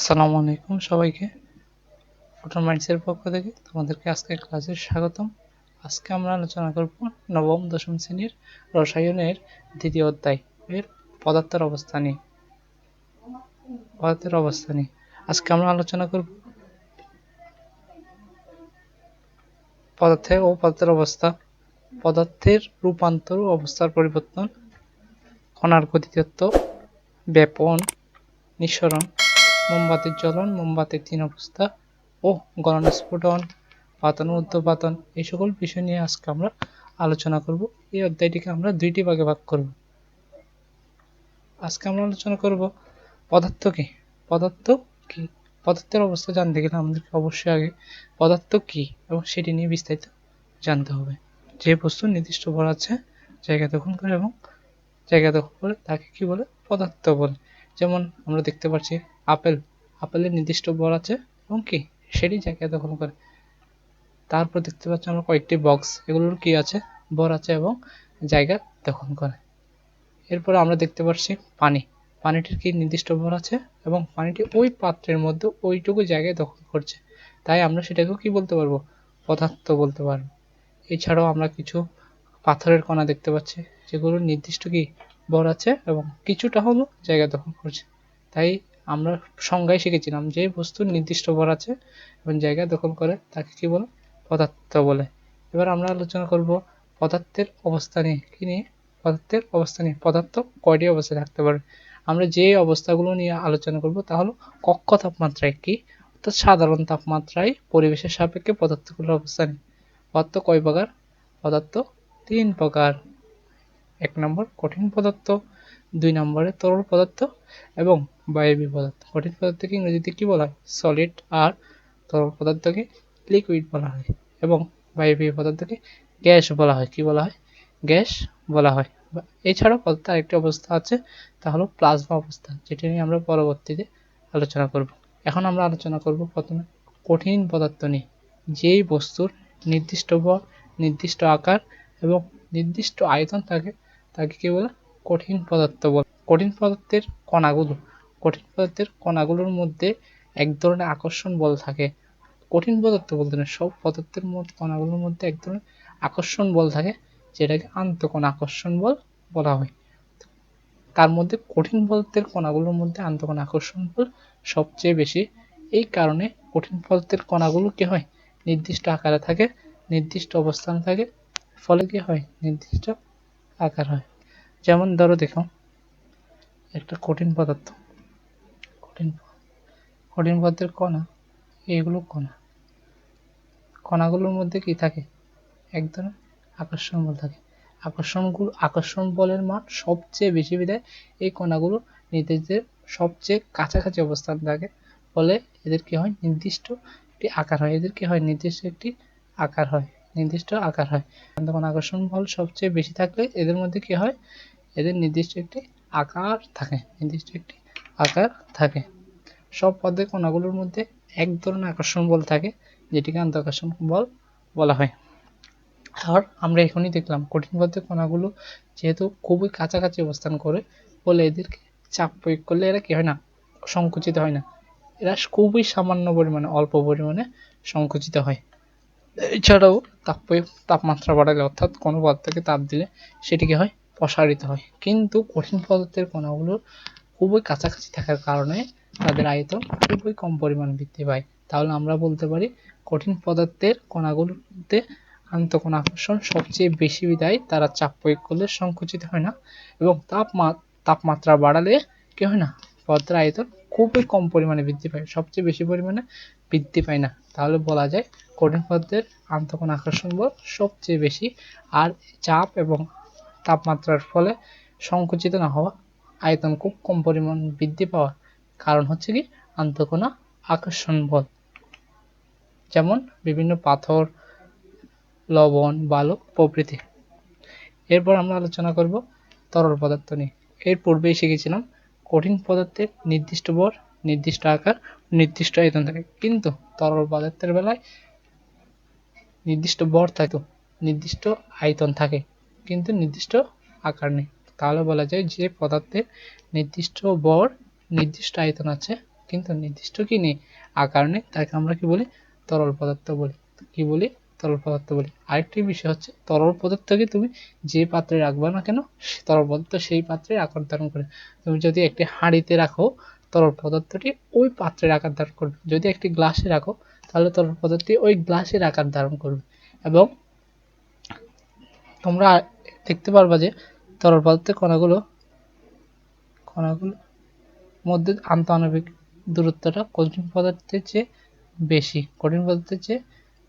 আসসালামু আলাইকুম সবাইকে। ফোটন মাইন্ডসের পক্ষ থেকে তোমাদেরকে আজকের ক্লাসে স্বাগতম। আজকে আমরা আলোচনা করব নবম দশম শ্রেণীর রসায়নের দ্বিতীয় অধ্যায় এর পদার্থের অবস্থা নিয়ে। আজকে আমরা আলোচনা করব পদার্থের ও পদার্থের অবস্থা, পদার্থের রূপান্তর ও অবস্থার পরিবর্তন, কণার গতিতত্ত্ব, ব্যাপন, নিঃসরণ, মোমবাতির জ্বলন, মোমবাতির তিন অবস্থা ও গলন স্ফুটন, পাতন ও ঊর্ধ্বপাতন, এই সকল বিষয় নিয়ে আজকে আমরা আলোচনা করব। এই অধ্যায়টিকে আমরা দুইটি ভাগে ভাগ করব। আজকে আমরা আলোচনা করব পদার্থ কি। পদার্থের অবস্থা জানতে গেলে আমাদেরকে অবশ্যই আগে পদার্থ কি এবং সেটি নিয়ে বিস্তারিত জানতে হবে। যে বস্তু নির্দিষ্ট ভর আছে, জায়গা দখল করে এবং জায়গা দখল করে তাকে কি বলে? পদার্থ বলে। যেমন আমরা দেখতে পাচ্ছি আপেলের নির্দিষ্ট ভর আছে এবং কি সেটি জায়গা দখল করে। তারপর দেখতে পাচ্ছি আমরা কয়েকটি বক্স, এগুলোর কি আছে? ভর আছে এবং জায়গা দখল করে। এরপর আমরা দেখতে পাচ্ছি পানিটির কি নির্দিষ্ট ভর আছে এবং পানিটি ওই পাত্রের মধ্যে ওইটুকু জায়গায় দখল করছে, তাই আমরা সেটাকেও কি বলতে পারবো? পদার্থ বলতে পারবো। এছাড়াও আমরা কিছু পাথরের কণা দেখতে পাচ্ছি যেগুলোর নির্দিষ্ট কি ভর আছে এবং কিছুটা হলো জায়গা দখল করছে, তাই আমরা সংজ্ঞায় শিখেছিলাম যে বস্তুর নির্দিষ্ট ভর আছে এবং জায়গা দখল করে তাকে কি বলে? পদার্থ বলে। এবার আমরা আলোচনা করব পদার্থের অবস্থা নিয়ে। কি নিয়ে? পদার্থের অবস্থা নিয়ে। পদার্থ কয়টি অবস্থায় থাকতে পারে? আমরা যে অবস্থাগুলো নিয়ে আলোচনা করব তা হলো কক্ষ তাপমাত্রায় কি, অর্থাৎ সাধারণ তাপমাত্রায় পরিবেশের সাপেক্ষে পদার্থগুলোর অবস্থা নিয়ে। পদার্থ কয় প্রকার? পদার্থ তিন প্রকার। 1 নম্বর কঠিন পদার্থ, 2 নম্বরে তরল পদার্থ এবং বায়বীয় পদার্থ। কঠিন পদার্থকে ইংরেজিতে কি বলা হয়? সলিড, আর তরল পদার্থকে লিকুইড বলা হয় এবং বায়বীয় পদার্থকে গ্যাস বলা হয়। কি বলা হয়? গ্যাস বলা হয়। এছাড়াও পদার্থের আরেকটি অবস্থা আছে, তা হলো প্লাজমা অবস্থা, যেটি নিয়ে আমরা পরবর্তীতে আলোচনা করব। এখন আমরা আলোচনা করব প্রথমে কঠিন পদার্থ নিয়ে। যেই বস্তুর নির্দিষ্ট ভর, নির্দিষ্ট আকার এবং নির্দিষ্ট আয়তন থাকে তাকে কি বলে? কঠিন পদার্থ বলে। কঠিন পদার্থের কণাগুলোর মধ্যে এক ধরনের আকর্ষণ বল থাকে। কঠিন পদার্থ বলতে না, সব পদার্থের মধ্যে কণাগুলোর মধ্যে এক ধরনের আকর্ষণ বল থাকে, যেটাকে আন্তঃকণা আকর্ষণ বল বলা হয়। তার মধ্যে কঠিন পদার্থের কণাগুলোর মধ্যে আন্তঃকণা আকর্ষণ বল সবচেয়ে বেশি। এই কারণে কঠিন পদার্থের কণাগুলো কি হয়? নির্দিষ্ট আকারে থাকে, নির্দিষ্ট অবস্থানে থাকে, ফলে কি হয়? নির্দিষ্ট আকার হয়। যেমন ধরো দেখো একটা কঠিন পদার্থের কণা, এইগুলো কণাগুলোর মধ্যে কি থাকে? এক ধরনের আকর্ষণ বল থাকে। আকর্ষণ বলের মান সবচেয়ে বেশি বিধায় এই কণাগুলো নিজেদের সবচেয়ে কাছাকাছি অবস্থান থাকে, ফলে এদের কি হয়? নির্দিষ্ট একটি আকার হয়। নির্দিষ্ট আকার হয়। তখন আকর্ষণ বল সবচেয়ে বেশি থাকলে এদের মধ্যে কি হয়? এদের নির্দিষ্ট একটি আকার থাকে। সব পদার্থের কণাগুলোর মধ্যে এক ধরনের আকর্ষণ বল থাকে, যেটিকে আন্তঃআকর্ষণ বল বলা হয়। আর আমরা এখনই দেখলাম কঠিন পদার্থের কণাগুলো যেহেতু খুবই কাছাকাছি অবস্থান করে, ফলে এদেরকে চাপ প্রয়োগ করলে এরা কি হয় না? সংকুচিত হয় না। এরা খুবই সামান্য পরিমাণে, অল্প পরিমাণে সংকুচিত হয়। এছাড়াও তাপমাত্রা বাড়ালে, অর্থাৎ কোনো পদার্থকে তাপ দিলে সেটি কি হয়? প্রসারিত হয়। কিন্তু কঠিন পদার্থের কণাগুলো খুবই কাছাকাছি থাকার কারণে তাদের আয়তন খুবই কম পরিমাণে বৃদ্ধি পায়। তাহলে আমরা বলতে পারি কঠিন পদার্থের কণাগুলোতে আন্তঃকণা আকর্ষণ সবচেয়ে বেশি বিধায় তারা চাপ প্রয়োগ করলে সংকুচিত হয় না, এবং তাপমাত্রা বাড়ালে কি হয় না? পদার্থের আয়তন খুবই কম পরিমাণে বৃদ্ধি পায়, সবচেয়ে বেশি পরিমাণে বৃদ্ধি পায় না। তাহলে বলা যায় কঠিন পদার্থের আন্তঃকণা আকর্ষণ বল সবচেয়ে বেশি, আর চাপ এবং তাপমাত্রার ফলে সংকুচিত না হওয়া, আয়তন খুব কম পরিমাণ বৃদ্ধি পাওয়া কারণ হচ্ছে কি? আন্তঃকণা আকর্ষণ বল। যেমন বিভিন্ন পাথর, লবণ, বালু প্রভৃতি। এরপর আমরা আলোচনা করব তরল পদার্থ নিয়ে। এর পূর্বেই শিখেছিলাম কঠিন পদার্থের নির্দিষ্ট ভর, নির্দিষ্ট আকার, নির্দিষ্ট আয়তন থাকে, কিন্তু তরল পদার্থের বেলায় নির্দিষ্ট ভর থাকে, নির্দিষ্ট আয়তন থাকে, কিন্তু নির্দিষ্ট আকার নেই। তাহলে বলা যায় যে পদার্থের নির্দিষ্ট ভর, নির্দিষ্ট আয়তন আছে, কিন্তু নির্দিষ্ট কি নেই, আকার নেই, তাকে আমরা কি বলি, তরল পদার্থ বলি। কি বলি, তরল পদার্থ বলি। আরেকটি বিষয় হচ্ছে তরল পদার্থকে তুমি যে পাত্রে রাখবা না কেন, তরল পদার্থ সেই পাত্রে আকার ধারণ করে। তুমি যদি একটি হাঁড়িতে রাখো, তরল পদার্থটি ওই পাত্রের আকার ধারণ করবে। যদি একটি গ্লাসে রাখো, তাহলে তরল পদার্থটি ওই গ্লাসের আকার ধারণ করবে। এবং তোমরা দেখতে পারবা যে তরল পদার্থের কণাগুলো মধ্যে আন্তঃআণবিক দূরত্বটা কঠিন পদার্থের চেয়ে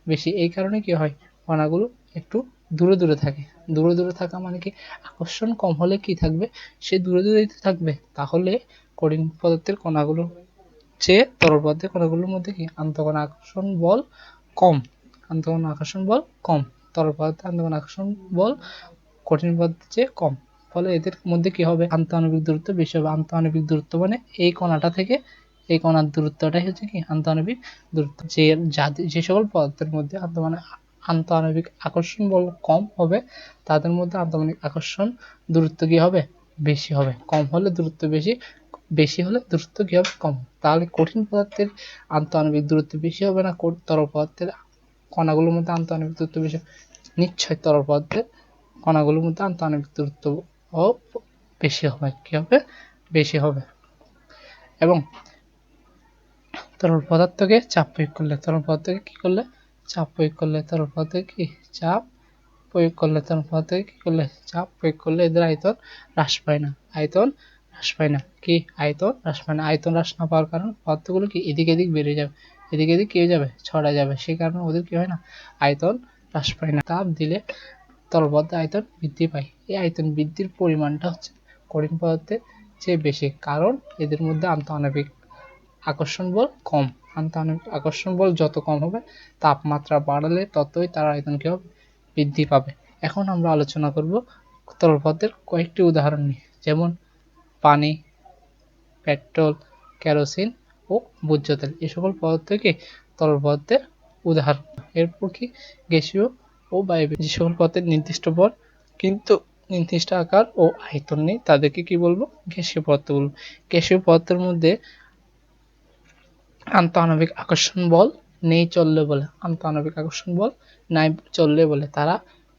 বেশি। এই কারণে কি হয়, কণাগুলো একটু দূরে দূরে থাকে। দূরে দূরে থাকা মানে কি, আকর্ষণ কম হলে কি থাকবে, সে দূরে দূরে থাকবে। তাহলে কঠিন পদার্থের কণাগুলোর চেয়ে তরল পদার্থের কণাগুলোর মধ্যে কি আন্তঃকণা আকর্ষণ বল কম। তরল পদার্থের আন্তঃকণা আকর্ষণ বল কঠিন পদার্থের চেয়ে কম। ফলে এদের মধ্যে কি হবে, আন্তঃআণবিক দূরত্ব বেশি হবে। আন্তঃআণবিক দূরত্ব মানে এই কণাটা থেকে এই কণার দূরত্বটাই হচ্ছে কি আন্তঃআণবিক দূরত্ব। যে সকল পদার্থের মধ্যে আন্তঃআণবিক আকর্ষণ বল কম হবে, তাদের মধ্যে আন্তঃআণবিক আকর্ষণ দূরত্ব কি হবে, বেশি হবে। কম হলে দূরত্ব বেশি, বেশি হলে দূরত্ব কি হবে, কম। তাহলে কঠিন পদার্থের আন্তঃআণবিক দূরত্ব বেশি হবে না তরল পদার্থের কণাগুলোর মধ্যে আন্তঃআণবিক দূরত্ব বেশি? নিশ্চয় তরল পদার্থের কণাগুলোর মধ্যে আন্তঃআণবিক দূরত্ব বেশি হবে। কি হবে, বেশি হবে। এবং তরল পদার্থকে চাপ প্রয়োগ করলে, তরল পদার্থকে কি করলে, চাপ প্রয়োগ করলে, তরল পদার্থকে কি চাপ প্রয়োগ করলে, তরল পদার্থকে কি করলে, চাপ প্রয়োগ করলে এদের আয়তন হ্রাস পায় না। আয়তন হ্রাস পায় না। কি, আয়তন হ্রাস পায় না। আয়তন হ্রাস না পাওয়ার কারণে পদার্থগুলো কি এদিক এদিক বেড়ে যাবে, এদিক এদিক কি হয়ে যাবে, ছড়া যাবে। সেই কারণে ওদের কি হয় না, আয়তন হ্রাস পায় না। তাপ দিলে তরল পদার্থের আয়তন বৃদ্ধি পায়। এই আয়তন বৃদ্ধির পরিমাণটা হচ্ছে কঠিন পদার্থের চেয়ে বেশি, কারণ এদের মধ্যে আন্তঃআণবিক আকর্ষণ বল কম। আন্তঃআণবিক আকর্ষণ বল যত কম হবে, তাপমাত্রা বাড়ালে ততই তার আয়তন কি হবে, বৃদ্ধি পাবে। এখন আমরা আলোচনা করব তরল পদার্থের কয়েকটি উদাহরণ নিয়ে, যেমন পানি, পেট্রোল, কেরোসিন ও ভোজ্য তেল। এই সকল পদার্থকে তরল পদার্থের উদাহরণ। এরপর কি, গ্যাসীয় ও বায়বীয়। যে সকল পদার্থের নির্দিষ্ট ভর কিন্তু নির্দিষ্ট আকার ও আয়তন নেই, তাদেরকে কি বলবো, গ্যাসীয় পদার্থ বলবো। গ্যাসীয় পদার্থের মধ্যে আন্তঃআণবিক আকর্ষণ বল নেই চললে বলে, আন্তঃআণবিক আকর্ষণ বল নাই চললে বলে, তারা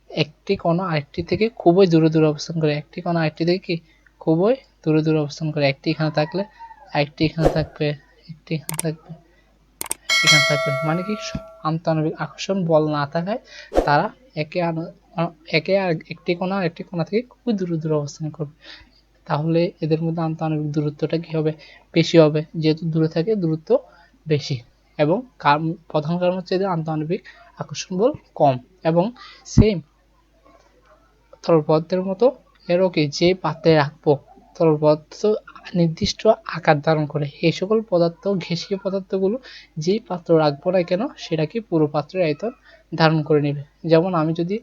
একটি কণা আরেকটি থেকে খুবই দূরে দূরে অবস্থান করে। একটি কণা আরেকটি থেকে কি খুবই দূরে দূরে অবস্থান করে। একটি এখানে থাকলে আরেকটি এখানে থাকবে, একটি এখানে থাকবে, এখানে থাকবে। মানে কি, আন্তঃআণবিক আকর্ষণ বল না থাকায় তারা একটি কণা আরেকটি কণা থেকে খুবই দূরে দূরে অবস্থান করবে। তাহলে এদের মধ্যে আন্তঃআণবিক দূরত্বটা কি হবে, বেশি হবে। যেহেতু দূরে থাকে, দূরত্ব বেশি। এবং প্রধান কারণ হচ্ছে এদের আন্তঃআণবিক আকর্ষণ বল কম। এবং সেম তরল পদার্থের মতো এরও কি, যে পাত্রে রাখবো, তরল পদার্থ নির্দিষ্ট আকার ধারণ করে। এই সকল পদার্থ, গ্যাসীয় পদার্থগুলো যেই পাত্র রাখবো না কেন, সেটা কি পুরো পাত্রের আয়তন ধারণ করে নেবে। যেমন আমি যদি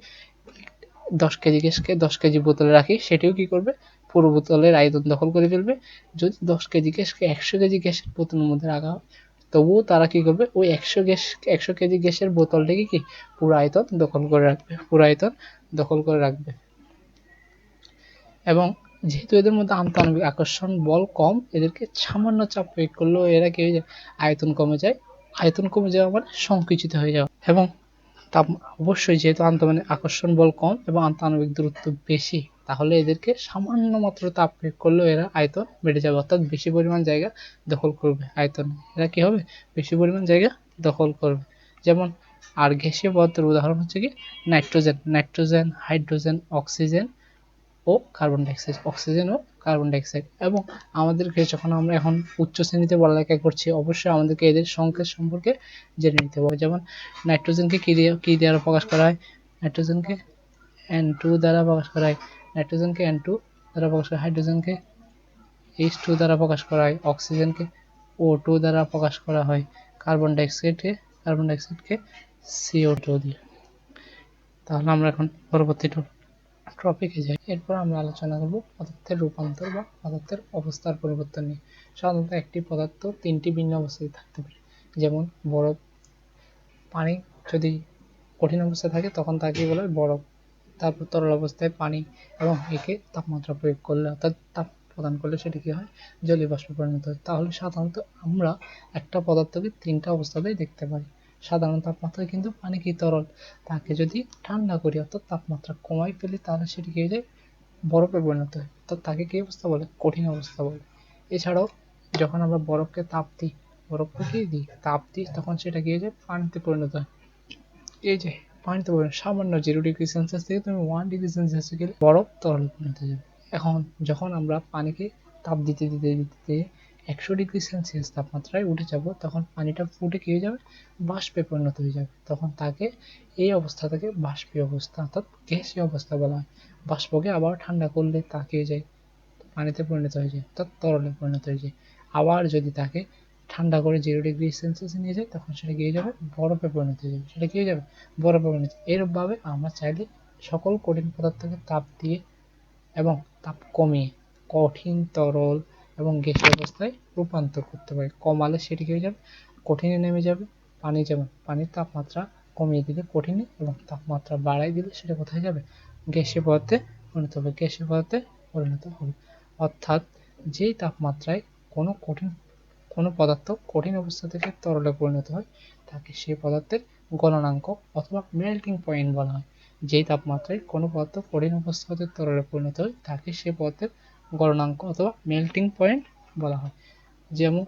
10 কেজি গ্যাসকে 10 কেজি বোতলে রাখি, সেটিও কি করবে, পুরো বোতলের আয়তন দখল করে ফেলবে। যদি 10 কেজি গ্যাসকে 100 কেজি গ্যাসের বোতলের মধ্যে রাখা হয়, তবুও তারা কি করবে, ওই 100 কেজি গ্যাসের বোতলটাকে কি পুরো আয়তন দখল করে রাখবে, পুরো আয়তন দখল করে রাখবে। এবং যেহেতু এদের মধ্যে আন্তঃআণবিক আকর্ষণ বল কম, এদেরকে সামান্য চাপ প্রয়োগ করলেও এরা কি হয়ে যায়, আয়তন কমে যায়। আয়তন কমে যাওয়া মানে সংকুচিত হয়ে যাওয়া। এবং অবশ্যই যেহেতু আন্তঃআণবিক আকর্ষণ বল কম এবং আন্তঃআণবিক দূরত্ব বেশি, তাহলে এদেরকে সামান্য মাত্র তাপ প্রয়োগ করলেও এরা আয়তন বেড়ে যাবে, অর্থাৎ বেশি পরিমাণ জায়গা দখল করবে। আয়তন এরা কি হবে, বেশি পরিমাণ জায়গা দখল করবে। যেমন আর গ্যাসীয় পদার্থের উদাহরণ হচ্ছে কি, নাইট্রোজেন, হাইড্রোজেন, অক্সিজেন ও কার্বন ডাইঅক্সাইড, অক্সিজেন ও কার্বন ডাইঅক্সাইড। এবং আমাদেরকে যখন আমরা এখন উচ্চ শ্রেণীতে পড়ালেখা করছি, অবশ্যই আমাদেরকে এদের সংকেত সম্পর্কে জেনে নিতে হবে। যেমন নাইট্রোজেনকে কি দ্বারা প্রকাশ করা হয়, নাইট্রোজেনকে N2 দ্বারা প্রকাশ করা হয়, নাইট্রোজেনকে N2 দ্বারা প্রকাশ করা হয়, হাইড্রোজেনকে H2 দ্বারা প্রকাশ করা হয়, অক্সিজেনকে O2 দ্বারা প্রকাশ করা হয়, কার্বন ডাইঅক্সাইডকে CO2 দিয়ে। তাহলে আমরা এখন পরবর্তী টপিকে যাই। এরপর আমরা আলোচনা করব পদার্থের রূপান্তর বা পদার্থের অবস্থার পরিবর্তন নিয়ে। সাধারণত একটি পদার্থ 3টি ভিন্ন অবস্থায় থাকতে পারে। যেমন বরফ, পানি যদি কঠিন অবস্থায় থাকে তখন তাকে বলা হয় বরফ। তারপর তরল অবস্থায় পানি, এবং একে তাপমাত্রা প্রয়োগ করলে, অর্থাৎ প্রদান করলে সেটি কি হয়, জলীয় বাষ্পে পরিণত হয়। তাহলে সাধারণত আমরা একটা পদার্থকে তিনটা অবস্থাতেই দেখতে পারি। সাধারণ তাপমাত্রায় কিন্তু পানি কি তরল, তাকে যদি ঠান্ডা করি অর্থাৎ তাপমাত্রা কমাই ফেলি তাহলে সেটি কি হয়ে যায়, বরফে পরিণত হয়, তো তাকে কি অবস্থা বলে, কঠিন অবস্থা বলে। এছাড়াও যখন আমরা বরফকে তাপ দিই, বরফকে কি দিই, তাপ দিই, তখন সেটা কি হয়ে যায়, পানিতে পরিণত হয়। এই যে পানিতে পরিণত, সামান্য 0°C থেকে তুমি 1°C গেলে বরফ তরলে পরিণত হয়ে যাবে। এখন যখন আমরা পানিকে তাপ দিতে দিতে দিতে 100°C তাপমাত্রায় উঠে যাব, তখন পানিটা ফুটে কি হয়ে যাবে, বাষ্পে পরিণত হয়ে যাবে। তখন তাকে এই অবস্থা থেকে বাষ্পীয় অবস্থা অর্থাৎ গ্যাসীয় অবস্থা বলা হয়। বাষ্পকে আবার ঠান্ডা করলে তাকে যায় পানিতে পরিণত হয়ে যায় অর্থাৎ তরলে পরিণত হয়ে যায়। আবার যদি তাকে ঠান্ডা করে 0°C নিয়ে যায়, তখন সেটা কি হয়ে যাবে, বরফে পরিণত হয়ে যাবে। সেটা কি হয়ে যাবে, বরফে পরিণত। এরভাবে আমরা চাইলে সকল কঠিন পদার্থকে তাপ দিয়ে এবং তাপ কমিয়ে কঠিন, তরল এবং গ্যাসীয় অবস্থায় রূপান্তর করতে পারি। কমালে সেটি কি হয়ে যাবে, কঠিনে নেমে যাবে। পানি যেমন, পানির তাপমাত্রা কমিয়ে দিলে কঠিনে, এবং তাপমাত্রা বাড়াই দিলে সেটা কোথায় যাবে, গ্যাসীয় পদার্থে পরিণত হবে, গ্যাসীয় পদার্থে পরিণত হবে। অর্থাৎ যেই তাপমাত্রায় কোনো পদার্থ কঠিন অবস্থা থেকে তরলে পরিণত হয়, তাকে সেই পদার্থের গলনাঙ্ক অথবা মেল্টিং পয়েন্ট বলা হয়। যেই তাপমাত্রায় কোনো পদার্থ কঠিন অবস্থা হতে তরলে পরিণত হয়, তাকে সেই পদার্থের গলনাঙ্ক অথবা মেল্টিং পয়েন্ট বলা হয়। যেমন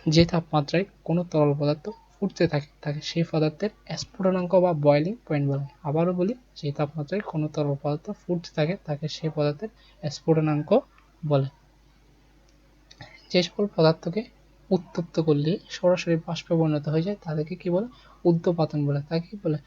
যে তাপমাত্রায় কোনো তরল পদার্থ ফুটতে থাকে, তাকে সেই পদার্থের স্ফুটনাঙ্ক বা বয়লিং পয়েন্ট বলা হয়। আবারও বলি, যে তাপমাত্রায় কোনো তরল পদার্থ ফুটতে থাকে, তাকে সেই পদার্থের স্ফুটনাঙ্ক বলে। যে সকল পদার্থকে উত্তপ্ত করলে সরাসরি বাষ্পে পরিণত হয়ে যায়, তাদেরকে কি বলে, উদ্যোপাতন বলে। তাকে কি বলে,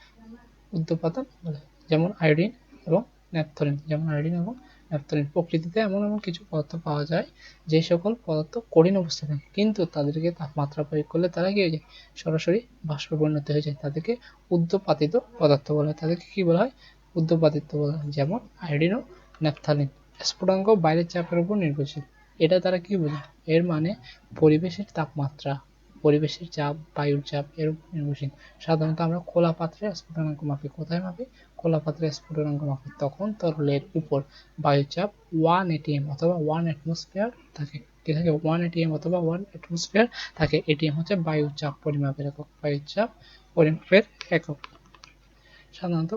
উদ্যোপাতন বলে। যেমন আয়োডিন এবং ন্যাপথলিন, প্রকৃতিতে এমন এমন কিছু পদার্থ পাওয়া যায় যে সকল পদার্থ কঠিন অবস্থায় থাকে, কিন্তু তাদেরকে তাপমাত্রা প্রয়োগ করলে তারা কি হয়ে যায়, সরাসরি বাষ্পে পরিণত হয়ে যায়। তাদেরকে উদ্যোপাতিত পদার্থ বলা হয়। তাদেরকে কি বলা হয়, উদ্যোপাতিত বলা হয়। যেমন আয়োডিন ও ন্যাপথলিন। স্ফুটনাঙ্ক বাইরের চাপের উপর নির্ভরশীল। এটা তারা কি বোঝে, এর মানে পরিবেশের তাপমাত্রা, পরিবেশের চাপ, বায়ুর চাপ এর উপর নির্ভরশীল। সাধারণত আমরা খোলা পাত্রে স্ফুটনাঙ্ক মাপি। কোথায় মাপি, খোলা পাত্রে স্ফুটনাঙ্ক মাপি। তখন তরলের উপর বায়ুর চাপ 1 atm অথবা 1 atmosphere থাকে। কি থাকে, 1 atm অথবা 1 atmosphere থাকে। এটিএম হচ্ছে বায়ুর চাপ পরিমাপের একক, বায়ুর চাপ পরিমাপের একক। সাধারণত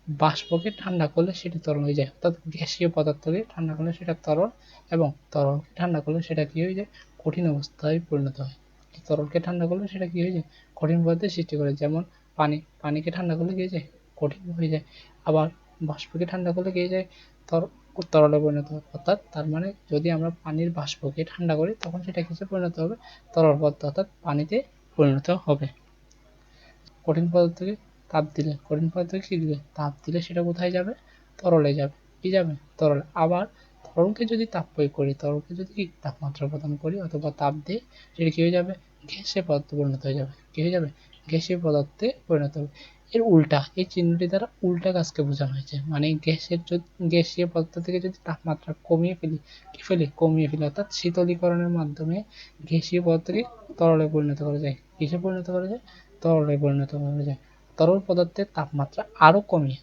বাষ্পকে ঠান্ডা করলে সেটি তরল হয়ে যায়, অর্থাৎ গ্যাসীয় পদার্থকে ঠান্ডা করলে সেটা তরল, এবং তরলকে ঠান্ডা করলে সেটা কি হয়ে যায়, কঠিন অবস্থায় পরিণত হয়। তরলকে ঠান্ডা করলে সেটা কি হয়ে যায়, কঠিন পদার্থের সৃষ্টি করে। যেমন পানিকে ঠান্ডা করলে কি হয়ে যায়, কঠিন হয়ে যায়। আবার বাষ্পকে ঠান্ডা করলে কি হয়ে যায়, তরলে পরিণত হয়। অর্থাৎ তার মানে যদি আমরা পানির বাষ্পকে ঠান্ডা করি, তখন সেটা কিসে পরিণত হবে, তরল পদার্থ অর্থাৎ পানিতে পরিণত হবে। কঠিন পদার্থকে তাপ দিলে, কি দিলে, তাপ দিলে সেটা কোথায় যাবে, তরলে যাবে। কি যাবে, তরলে। আবার তরলকে যদি তাপ প্রয়োগ করি, তরলকে যদি তাপমাত্রা প্রদান করি অথবা তাপ দিই, সেটা কি হয়ে যাবে, গ্যাসীয় পদার্থে পরিণত হয়ে যাবে। কি হয়ে যাবে, গ্যাসীয় পদার্থে পরিণত হবে। এর উল্টা, এই চিহ্নটি দ্বারা উল্টা কাজকে বোঝানো হয়েছে। মানে গ্যাসীয় পদার্থ থেকে যদি তাপমাত্রা কমিয়ে ফেলি অর্থাৎ শীতলীকরণের মাধ্যমে গ্যাসীয় পদার্থকে তরলে পরিণত করা যায়। কিসে পরিণত করা যায়, তরলে পরিণত করা যায়। তরল পদার্থের তাপমাত্রা আরো কমিয়ে,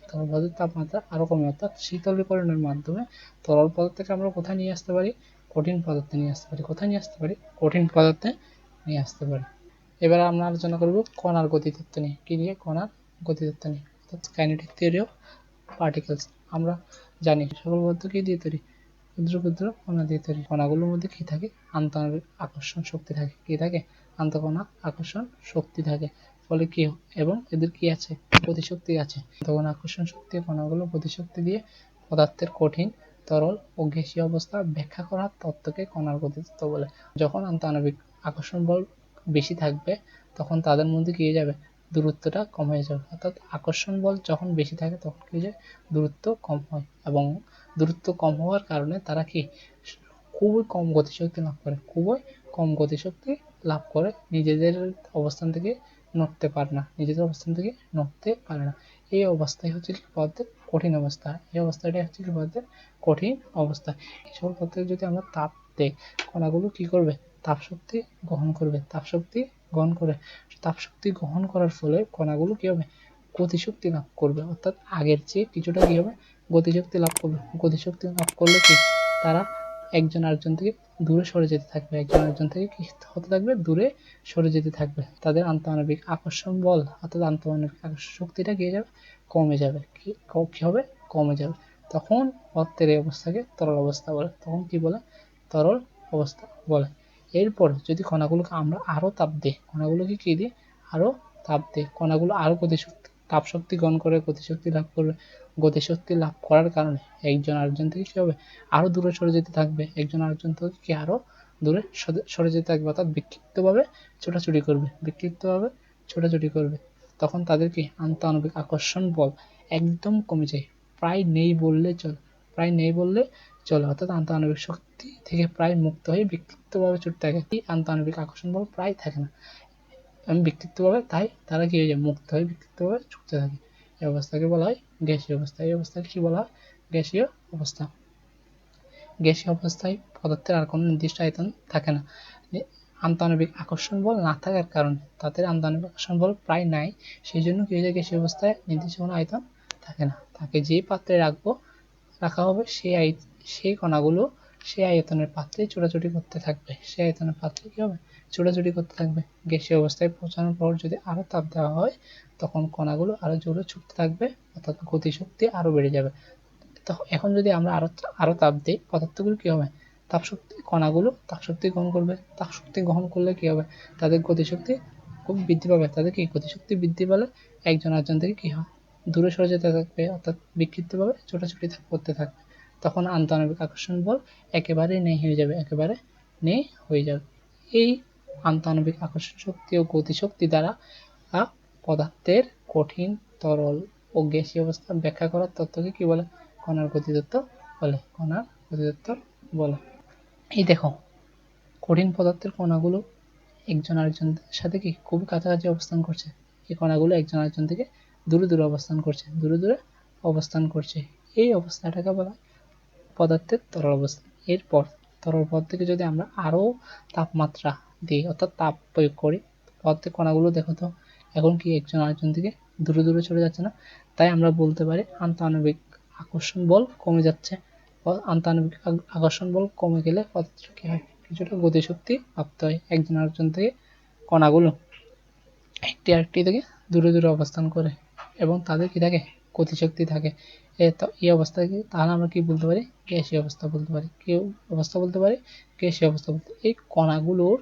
অর্থাৎ শীতলীকরণের মাধ্যমে তরল পদার্থকে আমরা কোথায় নিয়ে আসতে পারি, কঠিন পদার্থে নিয়ে আসতে পারি। কোথায় নিয়ে আসতে পারি, কঠিন পদার্থে নিয়ে আসতে পারি। এবার আমরা আলোচনা করব কণার গতিতত্ত্ব নিয়ে। কি নিয়ে, কণার গতিতত্ত্ব নিয়ে, অর্থাৎ কাইনেটিক থিওরি অফ পার্টিকেলস। আমরা জানি সকল পদার্থ কি দিয়ে তৈরি, ক্ষুদ্র ক্ষুদ্র কণা দিয়ে তৈরি। কণাগুলোর মধ্যে কি থাকে, আন্তঃনাবিক আকর্ষণ শক্তি থাকে। কি থাকে, আন্তঃকণা আকর্ষণ শক্তি থাকে। ফলে কি, এবং এদের কি আছে, গতিশক্তি আছে। আন্তঃকণা আকর্ষণ শক্তি, কণাগুলো গতিশক্তি দিয়ে পদার্থের কঠিন, তরল ও গ্যাসীয় অবস্থা ব্যাখ্যা করার তত্ত্বকে কণার গতিতত্ত্ব বলে। যখন আন্তঃনাবিক আকর্ষণ বল বেশি থাকবে, তখন তাদের মধ্যে কি হয়ে যাবে, দূরত্বটা কম হয়ে যাবে। অর্থাৎ আকর্ষণ বল যখন বেশি থাকে, তখন কি যে দূরত্ব কম হয়, এবং দূরত্ব কম হওয়ার কারণে তারা কি, খুবই কম গতিশক্তি লাভ করে, নিজেদের অবস্থান থেকে নড়তে পারে না। এই অবস্থায় হচ্ছে কি পদার্থের কঠিন অবস্থা। এই অবস্থাটাই হচ্ছে কি পদার্থের কঠিন অবস্থা। এই সকল পদার্থকে যদি আমরা তাপ দেই, কণাগুলো কি করবে, তাপশক্তি গ্রহণ করে, তাপশক্তি গ্রহণ করার ফলে কণাগুলো কি হবে, গতিশক্তি লাভ করবে। অর্থাৎ আগের চেয়ে কিছুটা কি হবে, গতিশক্তি লাভ করবে। গতিশক্তি লাভ করলে কি, তারা একজন আরেকজন থেকে দূরে সরে যেতে থাকবে, একজন আরেকজন থেকে কি হতে থাকবে, দূরে সরে যেতে থাকবে। তাদের আন্তঃআণবিক আকর্ষণ বল অর্থাৎ আন্তঃআণবিক আকর্ষণ শক্তিটা কি হয়ে যাবে, কমে যাবে। কি হবে, কমে যাবে। তখন পদার্থের এই অবস্থাকে তরল অবস্থা বলে। তখন কি বলে, তরল অবস্থা বলে। এরপর যদি কণাগুলোকে আমরা আরো তাপ দিই, কণাগুলোকে কি দিই, আরো তাপ দিই, কণাগুলো আরো গতিশক্তি তাপ শক্তি গ্রহণ করে গতিশক্তি লাভ করবে। গতিশক্তি লাভ করার কারণে একজন আরেকজন থেকে কি হবে, আরো দূরে সরে যেতে থাকবে, একজন আরেকজন থেকে কি আরো দূরে সরে যেতে থাকবে, অর্থাৎ বিক্ষিপ্তভাবে ছোটাছুটি করবে, বিক্ষিপ্তভাবে ছোটাছুটি করবে। তখন তাদের কি আন্তঃআণবিক আকর্ষণ বল একদম কমে যায়, প্রায় নেই বললে চলে, প্রায় নেই বললে চলে। অর্থাৎ আন্তঃআণবিক শক্তি থেকে প্রায় মুক্ত হয়ে বিক্ষিপ্তভাবে ছুটতে থাকে। আন্তঃআণবিক আকর্ষণ বল প্রায় থাকে না, বিক্ষিপ্তভাবে, তাই তারা কি হয়ে যায়, মুক্ত হয়ে বিক্ষিপ্তভাবে ছুটতে থাকে। এই অবস্থাকে বলা হয় গ্যাসীয় অবস্থা। এই অবস্থাকে কি বলা হয়, গ্যাসীয় অবস্থা। গ্যাসীয় অবস্থায় পদার্থের আর কোনো নির্দিষ্ট আয়তন থাকে না। আন্তঃআণবিক আকর্ষণ বল না থাকার কারণে, তাদের আন্তঃআণবিক আকর্ষণ বল প্রায় নাই, সেই জন্য কি হয়ে যায়, গ্যাসীয় অবস্থায় নির্দিষ্ট কোনো আয়তন থাকে না। তাকে যে পাত্রে রাখা হবে সেই কণাগুলো সেই আয়তনের পাত্রে ছোটাছুটি করতে থাকবে, সেই আয়তনের পাত্রে কি হবে, ছোটাছুটি করতে থাকবে। গ্যাসীয় অবস্থায় পৌঁছানোর পর যদি আরো তাপ দেওয়া হয়, তখন কণাগুলো আরো জোরে ছুটতে থাকবে, অর্থাৎ গতিশক্তি আরো বেড়ে যাবে। তো এখন যদি আমরা আরো তাপ দিই, পদার্থগুলো কি হবে, কণাগুলো তাপশক্তি গ্রহণ করবে। তাপশক্তি গ্রহণ করলে কি হবে, তাদের গতিশক্তি খুব বৃদ্ধি পাবে। তাদের কি গতিশক্তি বৃদ্ধি পেলে একজন আরেকজন থেকে কি হয়, দূরে সরে যেতে থাকবে, অর্থাৎ বিক্ষিপ্তভাবে ছোটাছুটি করতে থাকবে। তখন আন্তঃআণবিক আকর্ষণ বল একেবারে নেই হয়ে যাবে, একেবারে নেই হয়ে যাবে। এই আন্তঃআণবিক আকর্ষণ শক্তি ও গতিশক্তি দ্বারা পদার্থের কঠিন, তরল ও গ্যাসীয় অবস্থা ব্যাখ্যা করার তত্ত্বকে কি বলে, কণার গতিতত্ত্ব বলে। কণার গতিতত্ত্ব বলে। এই দেখো, কঠিন পদার্থের কণাগুলো একজন আরেকজনের সাথে কি খুব কাছাকাছি অবস্থান করছে। এই কণাগুলো একজন আরেকজন থেকে দূরে দূরে অবস্থান করছে, দূরে দূরে অবস্থান করছে। এই অবস্থাটাকে বলা পদার্থের তরল অবস্থা। এরপর তরল পদার্থ থেকে যদি আমরা আরো তাপমাত্রা দিই, অর্থাৎ তাপ প্রয়োগ করি, পদার্থের কণাগুলো দেখো তো এখন কি একজন আরেকজন থেকে দূরে দূরে চলে যাচ্ছে না। তাই আমরা বলতে পারি আন্তঃআণবিক আকর্ষণ বল কমে যাচ্ছে। আন্তঃআণবিক আকর্ষণ বল কমে গেলে পদার্থ কি হয়, কিছুটা গতিশক্তি প্রাপ্ত হয়। একজন আরেকজন থেকে কণাগুলো একটি আরেকটি থেকে দূরে দূরে অবস্থান করে এবং তাদের কি থাকে, গতিশক্তি থাকে। এই অবস্থাকে তাহলে আমরা কি বলতে পারি, গ্যাসীয় অবস্থা বলতে পারি। কি অবস্থা বলতে পারি, গ্যাসীয় অবস্থা বলতে। এই কণাগুলোর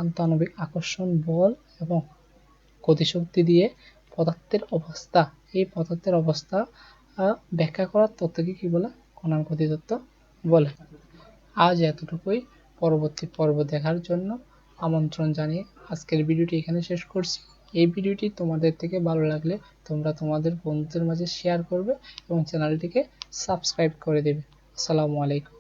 আন্তঃআণবিক আকর্ষণ বল এবং গতিশক্তি দিয়ে পদার্থের অবস্থা, এই পদার্থের অবস্থা ব্যাখ্যা করার তত্ত্বকে কি বলে, কণার গতিতত্ত্ব বলে। আজ এতটুকুই। পরবর্তী পর্ব দেখার জন্য আমন্ত্রণ জানিয়ে আজকের ভিডিওটি এখানে শেষ করছি। এই ভিডিওটি তোমাদের থেকে ভালো লাগলে তোমরা তোমাদের বন্ধুদের মাঝে শেয়ার করবে এবং চ্যানেলটিকে সাবস্ক্রাইব করে দেবে। আসসালামু আলাইকুম।